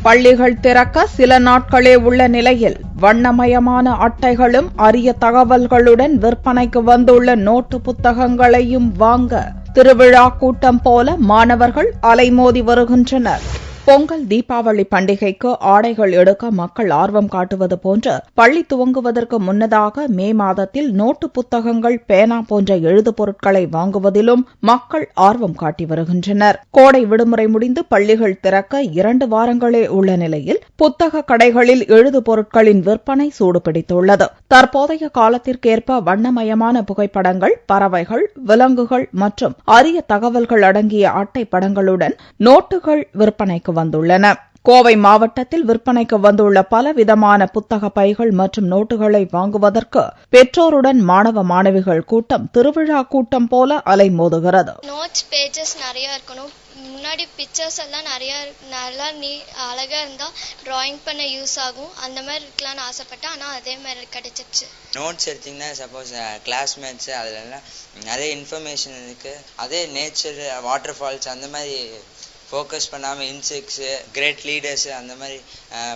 பள்ளிகள் திறக்க சில நாட்களே உள்ள நிலையில் வண்ணமயமான அட்டைகளும் அரிய தகவல்களுடன் விற்பனைக்கு வந்துள்ள நோட்டு புத்தகங்களையும் வாங்க திருவிழா கூட்டம் போல மாணவர்கள் அலைமோதி வருகின்றனர். பொங்கல், தீபாவளி பண்டிகைக்கு ஆடைகள் எடுக்க மக்கள் ஆர்வம் காட்டுவது போன்று பள்ளி துவங்குவதற்கு முன்னதாக மே மாதத்தில் நோட்டு புத்தகங்கள், பேனா போன்ற எழுது பொருட்களை வாங்குவதிலும் மக்கள் ஆர்வம் காட்டி வருகின்றனர். கோடை விடுமுறை முடிந்து பள்ளிகள் திறக்க 2 வாரங்களே உள்ள நிலையில் புத்தக கடைகளில் எழுது பொருட்களின் விற்பனை சூடுபிடித்துள்ளது. தற்போதைய காலத்திற்கேற்ப வண்ணமயமான புகைப்படங்கள், பறவைகள், விலங்குகள் மற்றும் அரிய தகவல்கள் அடங்கிய அட்டை படங்களுடன் நோட்டுகள் விற்பனைக்கு வந்துள்ளன. கோவை மாவட்டத்தில் விற்பனைக்கு வந்துள்ள பலவிதமான புத்தக பைகள் மற்றும் நோட்டுகளை வாங்குவதற்கு பெற்றோருடன் மாணவ மாணவிகள் கூட்டம் திருவிழா கூட்டம் போல அலைமோதுகிறது. நோட்ஸ் பேஜஸ் நிறைய இருக்கணும். முன்னாடி பிக்சர்ஸ் எல்லாம் நிறைய நல்லா அழகா இருந்தா டிராயிங் பண்ண யூஸ் ஆகும். அந்த மாதிரி இருக்கலாம்னு ஆசைப்பட்டேன். ஆனா அதே மாதிரி கிடைச்சிருச்சு. நோட்ஸ் எடுத்தீங்கன்னா சப்போஸ் கிளாஸ்மேட்ஸ் அதுல எல்லாம் நிறைய இன்ஃபர்மேஷன் இருக்கு. அதே நேச்சர், வாட்டர் ஃபால்ஸ் அந்த மாதிரி ஃபோக்கஸ் பண்ணாமல் இன்செக்ட்ஸு, கிரேட் லீடர்ஸு அந்த மாதிரி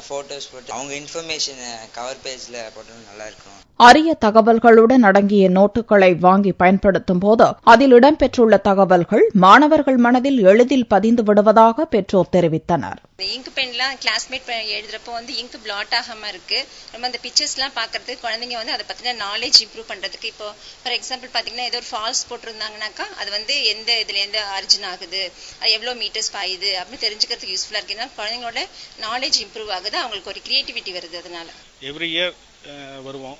ஃபோட்டோஸ் போட்டு அவங்க இன்ஃபர்மேஷன் கவர் பேஜில் போட்டோம் நல்லா இருக்கும். அரிய தகவல்களுடன் அடங்கிய நோட்டுகளை வாங்கி பயன்படுத்தும் போது அதில் இடம்பெற்றுள்ள தகவல்கள் மாணவர்கள் மனதில் எளிதில் பதிந்து விடுவதாக பெற்றோர் தெரிவித்தனர். இங்க் பென்லாம் கிளாஸ்மேட் எழுதுறப்போ இங்க் பிளாட் ஆகாம இருக்கு. நம்ம அந்த பிக்சர்ஸ்லாம் பார்க்கறதுக்கு குழந்தைங்க அதை பத்தின நாலேஜ் இம்ப்ரூவ் பண்றதுக்கு, இப்போ ஃபார் எக்ஸாம்பிள் பாத்தீங்கன்னா ஏதோ ஒரு ஃபால்ஸ் போட்டிருந்தாங்கன்னாக்கா அது எந்த இதுல எந்த ஆரிஜின் ஆகுது, அது எவ்வளவு மீட்டர்ஸ் பாயுது அப்படின்னு தெரிஞ்சுக்கிறதுக்கு யூஸ்ஃபுல்லா இருக்கு. குழந்தைங்களோட நாலேஜ் இம்ப்ரூவ் ஆகுது, அவங்களுக்கு ஒரு கிரியேட்டிவிட்டி வருது. அதனால எவ்ரி இயர் வருவோம்.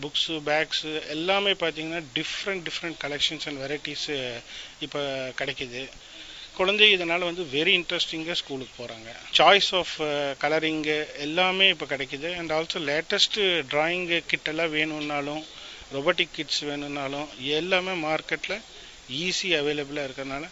புக்ஸ், பேக்ஸ் எல்லாமே பார்த்தீங்கன்னா டிஃப்ரெண்ட் கலெக்ஷன்ஸ் அண்ட் வெரைட்டிஸ் இப்போ கிடைக்கிது. குழந்தை இதனால வெரி இன்ட்ரெஸ்டிங்காக ஸ்கூலுக்கு போகிறாங்க. சாய்ஸ் ஆஃப் கலரிங்கு எல்லாமே இப்போ கிடைக்கிது. And also latest drawing kit எல்லாம் வேணும்னாலும், ரொபோட்டிக் கிட்ஸ் வேணும்னாலும் எல்லாமே மார்க்கெட்டில் ஈஸி அவைலபிளாக இருக்கிறதுனால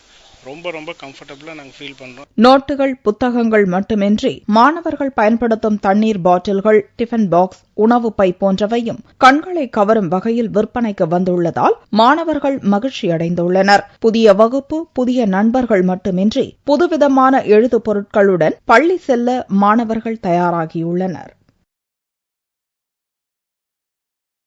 ரொம்ப கம்ஃபர்டபுளா நாங்க ஃபீல் பண்றோம். நோட்டுகள், புத்தகங்கள் மட்டுமின்றி மாணவர்கள் பயன்படுத்தும் தண்ணீர் பாட்டில்கள், டிஃபன் பாக்ஸ், உணவு பை போன்றவையும் கண்களை கவரும் வகையில் விற்பனைக்கு வந்துள்ளதால் மாணவர்கள் மகிழ்ச்சி அடைந்துள்ளனர். புதிய வகுப்பு, புதிய நண்பர்கள் மட்டுமின்றி புதுவிதமான எழுது பொருட்களுடன் பள்ளி செல்ல மாணவர்கள் தயாராகியுள்ளனர்.